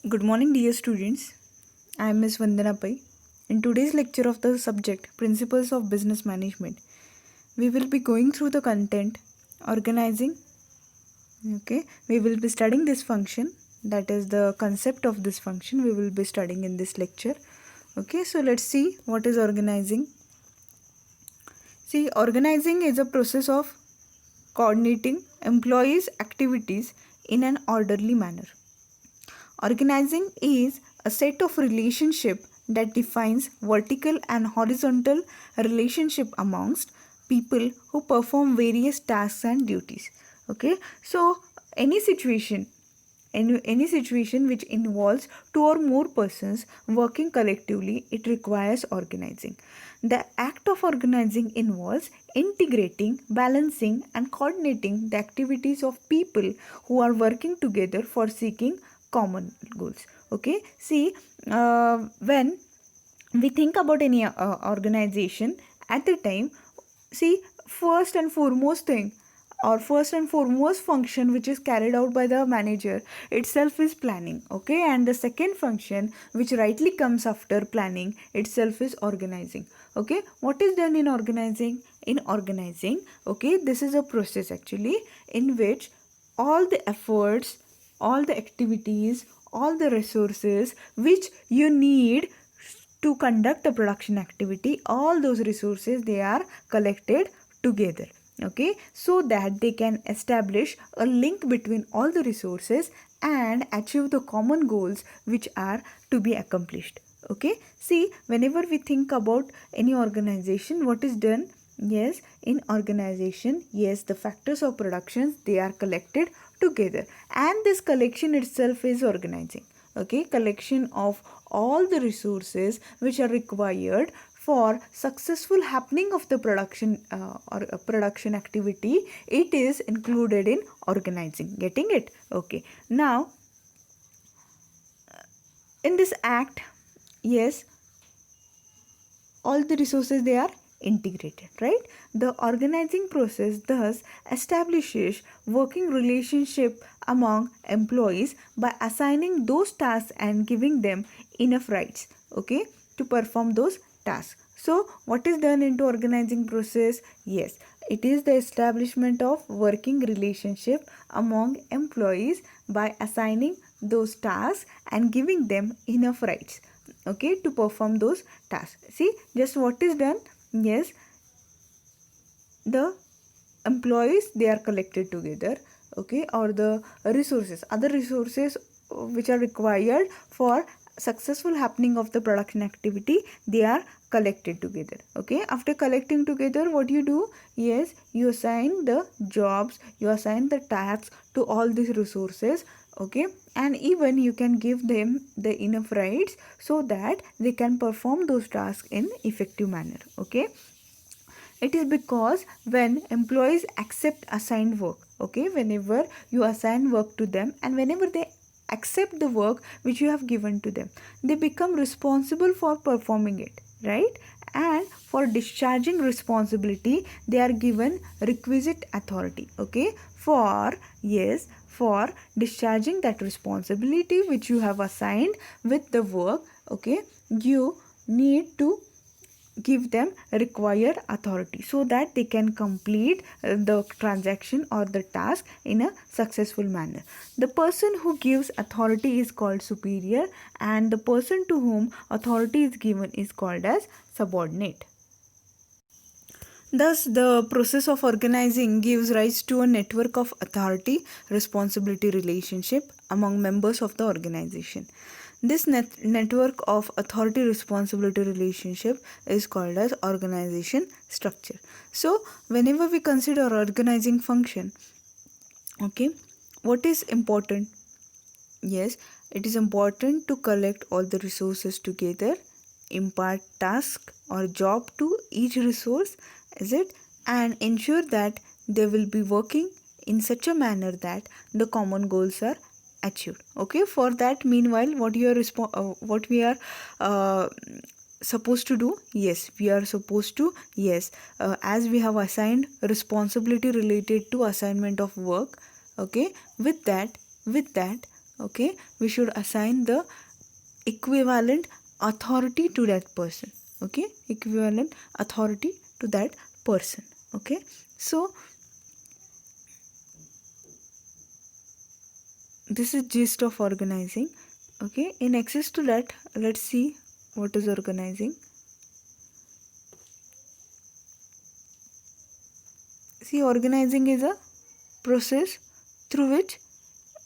Good morning, dear students. I am Ms. Vandana Pai. In today's lecture of the subject Principles of Business Management, we will be going through the content organizing. Okay, we will be studying this function, that is the concept of this function we will be studying in this lecture. Okay, so let's see what is organizing. See, organizing is a process of coordinating employees' activities in an orderly manner. Organizing is a set of relationship that defines vertical and horizontal relationship amongst people who perform various tasks and duties. Okay, so any situation any situation which involves two or more persons working collectively, it requires organizing. The act of organizing involves integrating, balancing and coordinating the activities of people who are working together for seeking common goals. Okay, see, when we think about any organization at the time, see, first and foremost function which is carried out by the manager itself is planning. Okay, and the second function which rightly comes after planning itself is organizing. Okay, what is done in organizing? In organizing, okay, this is a process actually in which all the efforts, all the activities, all the resources which you need to conduct a production activity, all those resources, they are collected together. Okay, so that they can establish a link between all the resources and achieve the common goals which are to be accomplished. Okay, see, whenever we think about any organization, what is done? Yes, in organization, yes, the factors of production, they are collected together, and this collection itself is organizing. Okay, collection of all the resources which are required for successful happening of the production or production activity, it is included in organizing. Getting it? Okay, now in this act, yes, all the resources, they are integrated, right? The organizing process thus establishes working relationship among employees by assigning those tasks and giving them enough rights, okay, to perform those tasks. So what is done into organizing process? Yes, it is the establishment of working relationship among employees by assigning those tasks and giving them enough rights, okay, to perform those tasks. See, just what is done? Yes, the employees, they are collected together, okay, or the resources, other resources which are required for successful happening of the production activity, they are collected together. Okay, after collecting together, what you do? Yes, you assign the jobs, you assign the tasks to all these resources. Okay, and even you can give them the enough rights so that they can perform those tasks in effective manner. Okay, it is because when employees accept assigned work, okay, whenever you assign work to them and whenever they accept the work which you have given to them, they become responsible for performing it, right? And for discharging responsibility, they are given requisite authority. Okay, for, yes, for discharging that responsibility which you have assigned with the work, okay, you need to give them required authority so that they can complete the transaction or the task in a successful manner. The person who gives authority is called superior, and the person to whom authority is given is called as subordinate. Thus, the process of organizing gives rise to a network of authority responsibility relationship among members of the organization. This network of authority responsibility relationship is called as organization structure. So, whenever we consider organizing function, okay, what is important? Yes, it is important to collect all the resources together, impart task or job to each resource, is it, and ensure that they will be working in such a manner that the common goals are achieved. Okay, for that, meanwhile, what we are uh, supposed to do? Yes, we are supposed to, yes, as we have assigned responsibility related to assignment of work, okay, with that Okay, we should assign the equivalent authority to that person. Okay, equivalent authority to that person. Okay, so this is gist of organizing. Okay, in access to that, let's see what is organizing. See, organizing is a process through which,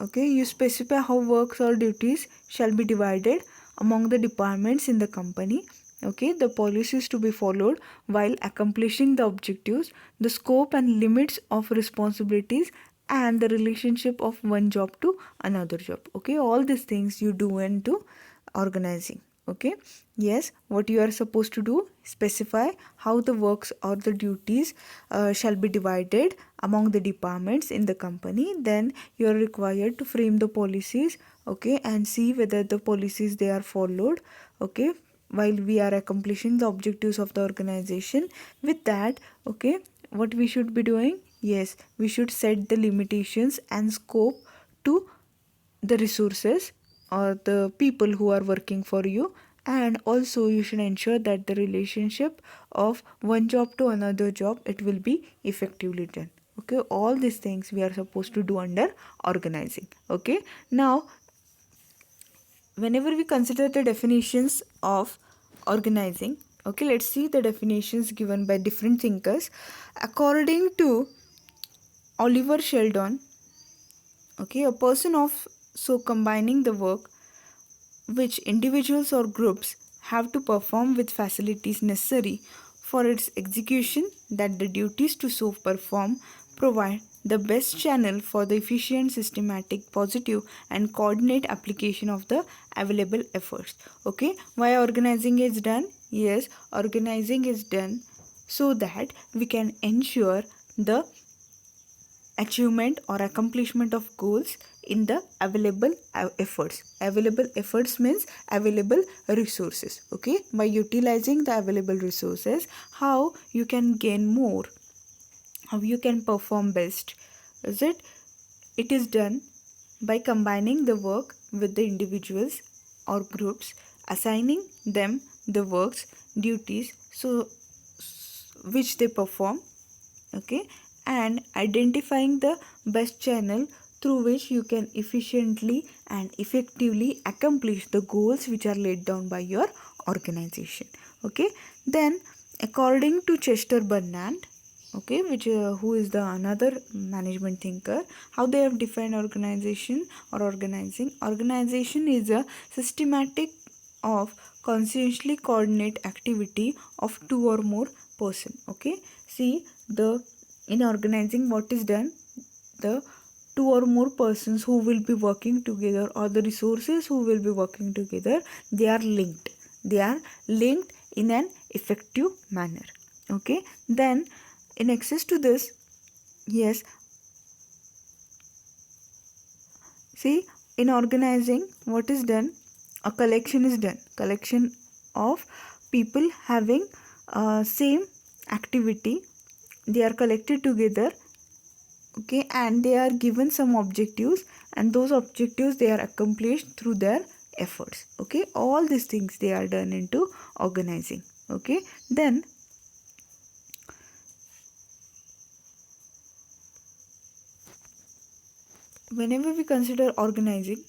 okay, you specify how works or duties shall be divided among the departments in the company. Okay, the policies to be followed while accomplishing the objectives, the scope and limits of responsibilities, and the relationship of one job to another job. Okay, all these things you do into organizing. Okay, yes, what you are supposed to do, specify how the works or the duties shall be divided among the departments in the company. Then you are required to frame the policies, okay, and see whether the policies they are followed, okay, while we are accomplishing the objectives of the organization. With that, okay, what we should be doing, yes, we should set the limitations and scope to the resources or the people who are working for you, and also you should ensure that the relationship of one job to another job, it will be effectively done. Okay, all these things we are supposed to do under organizing. Okay, now whenever we consider the definitions of organizing, okay, let's see the definitions given by different thinkers. According to Oliver Sheldon, okay, a person of so combining the work which individuals or groups have to perform with facilities necessary for its execution, that the duties to so perform provide the best channel for the efficient, systematic, positive, and coordinate application of the available efforts. Okay, why organizing is done? Yes, organizing is done so that we can ensure the achievement or accomplishment of goals in the available efforts. Available efforts means available resources. Okay, by utilizing the available resources, how you can gain more, how you can perform best. Is it is done by combining the work with the individuals or groups, assigning them the works, duties, so which they perform, okay, and identifying the best channel through which you can efficiently and effectively accomplish the goals which are laid down by your organization. Okay, then according to Chester Bernard, okay, which who is the another management thinker, how they have defined organization or organizing. Organization is a systematic of consciously coordinate activity of two or more person. Okay, see, the in organizing what is done, the two or more persons who will be working together or the resources who will be working together, they are linked, they are linked in an effective manner. Okay, then in access to this, yes, see, in organizing what is done, a collection is done, collection of people having same activity, they are collected together, okay, and they are given some objectives, and those objectives they are accomplished through their efforts. Okay, all these things they are done into organizing. Okay, then whenever we consider organizing,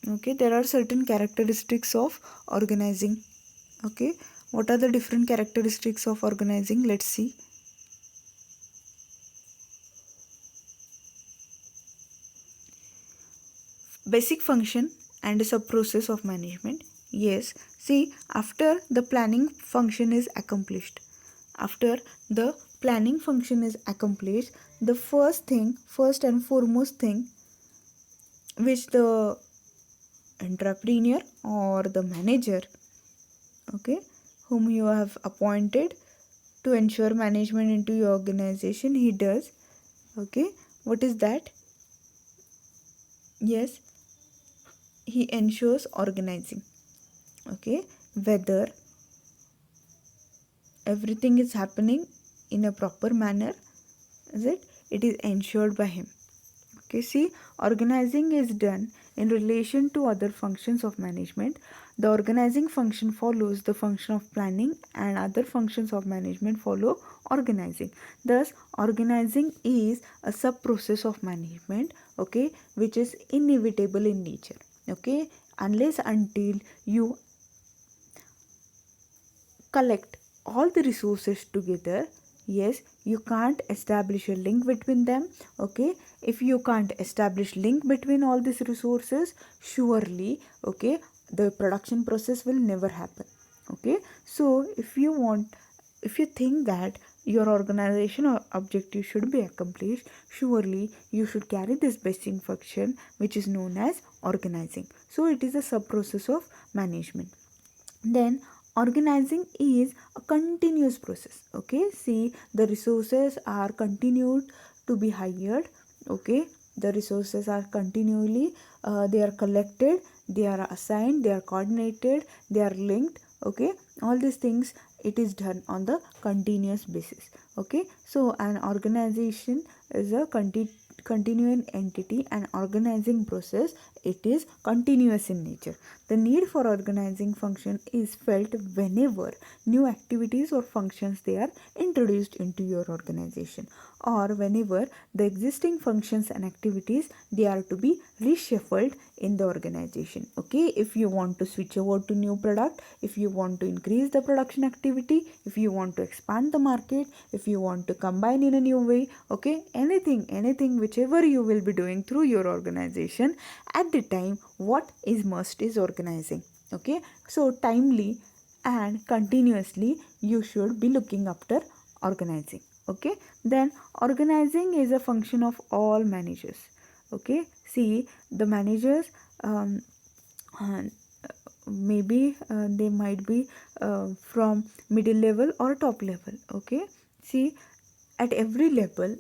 okay, there are certain characteristics of organizing. Okay, what are the different characteristics of organizing? Let's see. Basic function and a sub process of management. Yes, see, after the planning function is accomplished, after the planning function is accomplished, the first and foremost thing which the entrepreneur or the manager, okay, whom you have appointed to ensure management into your organization, he does. Okay, what is that? Yes, he ensures organizing. Okay, whether everything is happening in a proper manner, is it is ensured by him. Okay, see, organizing is done in relation to other functions of management. The organizing function follows the function of planning, and other functions of management follow organizing. Thus, organizing is a sub process of management, okay, which is inevitable in nature. Okay, unless until you collect all the resources together, yes, you can't establish a link between them. Okay, if you can't establish link between all these resources, surely, okay, the production process will never happen. Okay, so if you think that your organization or objective should be accomplished, surely you should carry this basic function which is known as organizing. So it is a sub process of management. Then organizing is a continuous process. Okay, see, the resources are continued to be hired. Okay, the resources are continually they are collected, they are assigned, they are coordinated, they are linked. Okay, all these things, it is done on the continuous basis. Okay, so an organization is a continuing entity, and organizing process, it is continuous in nature. The need for organizing function is felt whenever new activities or functions they are introduced into your organization, or whenever the existing functions and activities they are to be reshuffled in the organization. Okay, if you want to switch over to new product, if you want to increase the production activity, if you want to expand the market, if you want to combine in a new way, okay, anything whichever you will be doing through your organization, at the time what is must is organizing. Okay, so timely and continuously you should be looking after organizing. Okay, then organizing is a function of all managers. Okay, see, the managers, um, uh, maybe they might be from middle level or top level. Okay, see, at every level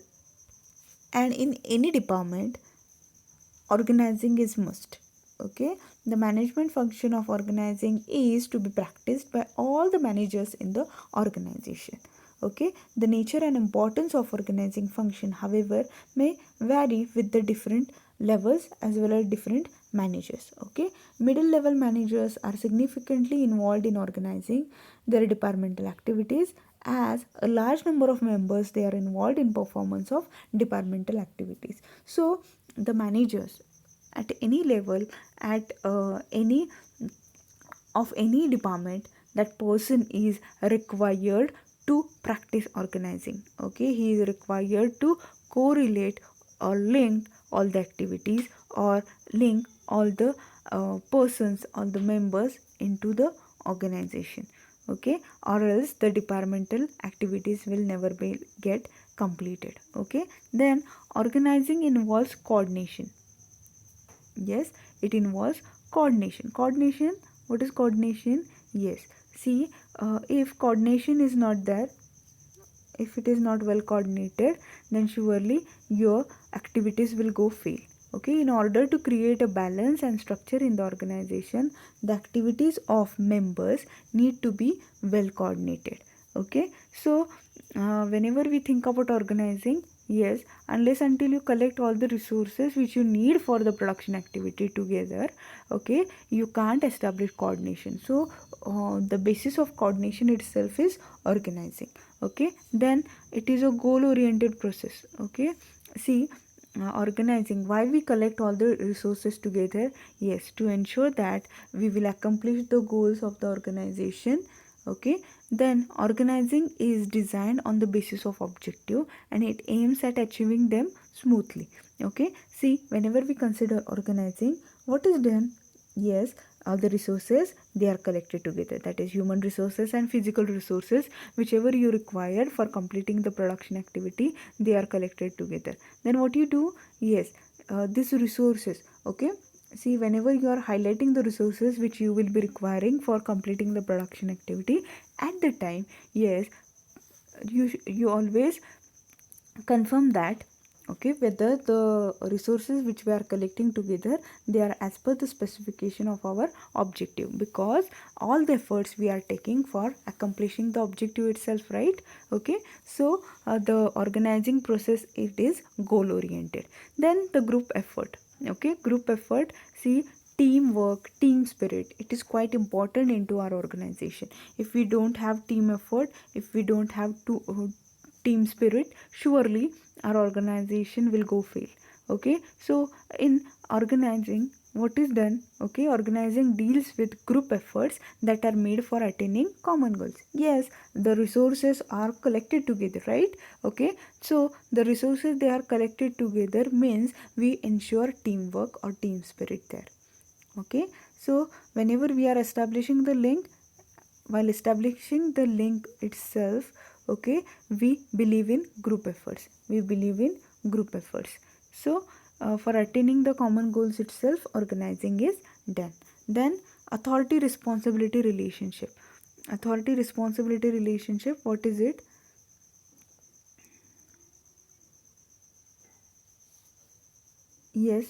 and in any department, organizing is must. Okay, the management function of organizing is to be practiced by all the managers in the organization. Okay, the nature and importance of organizing function, however, may vary with the different levels as well as different managers. Okay, middle level managers are significantly involved in organizing their departmental activities, as a large number of members they are involved in performance of departmental activities. So the managers at any level, at any department, that person is required to practice organizing. Okay, he is required to correlate or link all the activities, or link all the persons, all the members into the organization. Okay, or else the departmental activities will never be get completed. Okay, then organizing involves coordination. Yes, it involves coordination. Coordination, what is coordination? Yes, see, if coordination is not there, if it is not well coordinated, then surely your activities will go fail. Okay, in order to create a balance and structure in the organization, the activities of members need to be well coordinated. Okay, so whenever we think about organizing, yes, unless until you collect all the resources which you need for the production activity together, okay, you can't establish coordination. So the basis of coordination itself is organizing. Okay, then it is a goal oriented process. Okay, see, organizing, why we collect all the resources together? Yes, to ensure that we will accomplish the goals of the organization. Okay, then organizing is designed on the basis of objective, and it aims at achieving them smoothly. Okay, see, whenever we consider organizing, what is done? Yes, all the resources they are collected together, that is human resources and physical resources, whichever you require for completing the production activity, they are collected together. Then what you do? Yes, these resources, okay, see, whenever you are highlighting the resources which you will be requiring for completing the production activity, at the time, yes, you always confirm that Okay, whether the resources which we are collecting together, they are as per the specification of our objective, because all the efforts we are taking for accomplishing the objective itself, right? Okay, so the organizing process, it is goal oriented. Then the group effort. Okay, group effort, see, teamwork, team spirit, it is quite important into our organization. If we don't have team effort, if we don't have team spirit, surely our organization will go fail. Okay, so in organizing, what is done? Okay, organizing deals with group efforts that are made for attaining common goals. Yes, the resources are collected together, right? Okay, so the resources, they are collected together means we ensure teamwork or team spirit there. Okay, so whenever we are establishing the link, while establishing the link itself, okay, we believe in group efforts, we believe in group efforts. So for attaining the common goals itself, organizing is done. Then authority responsibility relationship. Authority responsibility relationship, what is it? Yes,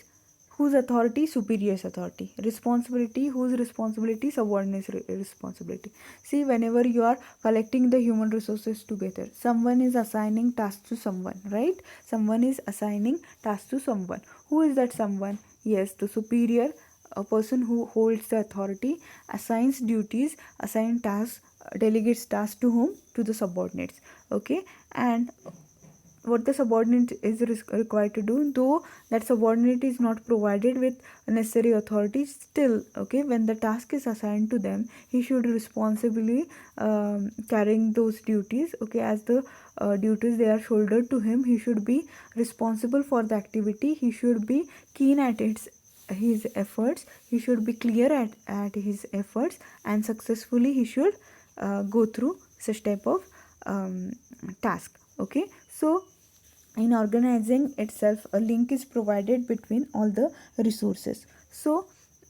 whose authority? Superior's authority. Responsibility, whose responsibility? Subordinate's responsibility. See, whenever you are collecting the human resources together, someone is assigning tasks to someone, right? Someone is assigning tasks to someone. Who is that someone? Yes, the superior, a person who holds the authority, assigns duties, assigns tasks, delegates tasks to whom? To the subordinates. Okay, and what the subordinate is required to do, though that subordinate is not provided with necessary authority, still, okay, when the task is assigned to them, he should responsibly carrying those duties. Okay, as the duties, they are shouldered to him, he should be responsible for the activity, he should be keen at his efforts, he should be clear at his efforts, and successfully he should go through such type of task. Okay, so in organizing itself, a link is provided between all the resources. So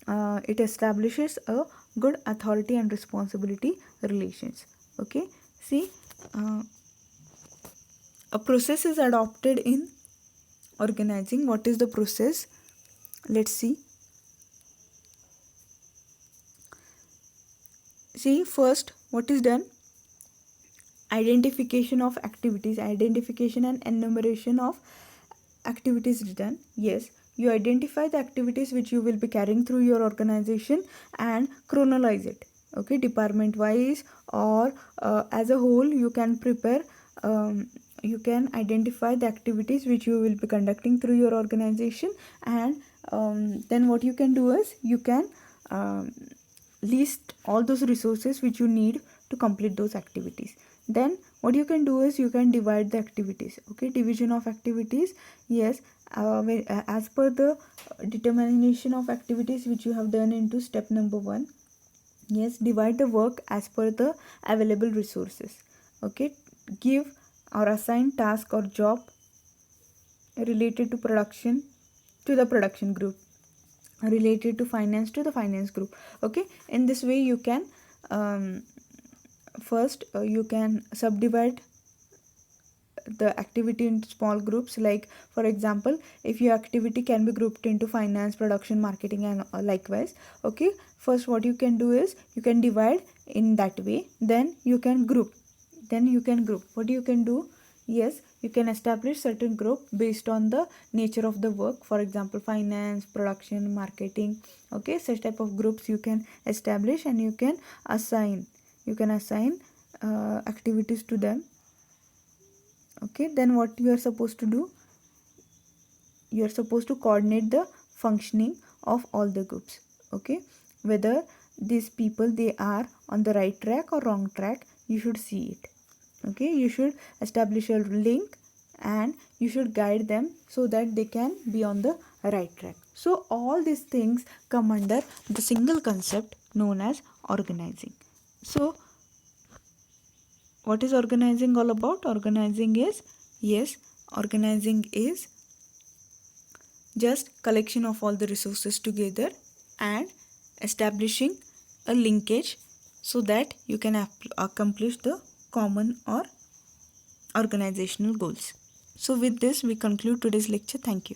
it establishes a good authority and responsibility relations. Okay, see, uh, a process is adopted in organizing. What is the process? Let's see. See, first, what is done? Identification of activities, identification and enumeration of activities is done. Yes, you identify the activities which you will be carrying through your organization and chronologize it. Okay, department wise or as a whole, you can prepare, you can identify the activities which you will be conducting through your organization, and then what you can do is you can um, list all those resources which you need to complete those activities. Then what you can do is you can divide the activities. Okay, division of activities. Yes, as per the determination of activities which you have done into step number 1. Yes, divide the work as per the available resources. Okay, give or assign task or job related to production to the production group, related to finance to the finance group. Okay, in this way you can um, first you can subdivide the activity into small groups. Like for example, if your activity can be grouped into finance, production, marketing, and likewise. Okay, first what you can do is you can divide in that way, then you can group, what you can do. Yes, you can establish certain group based on the nature of the work. For example, finance, production, marketing. Okay, such type of groups you can establish, and assign you can assign activities to them. Okay, then what you are supposed to do? You are supposed to coordinate the functioning of all the groups. Okay, whether these people, they are on the right track or wrong track, you should see it. Okay, you should establish a link, and you should guide them so that they can be on the right track. So all these things come under the single concept known as organizing. So what is organizing all about? Organizing is, yes, organizing is just collection of all the resources together and establishing a linkage so that you can accomplish the common or organizational goals. So with this we conclude today's lecture. Thank you.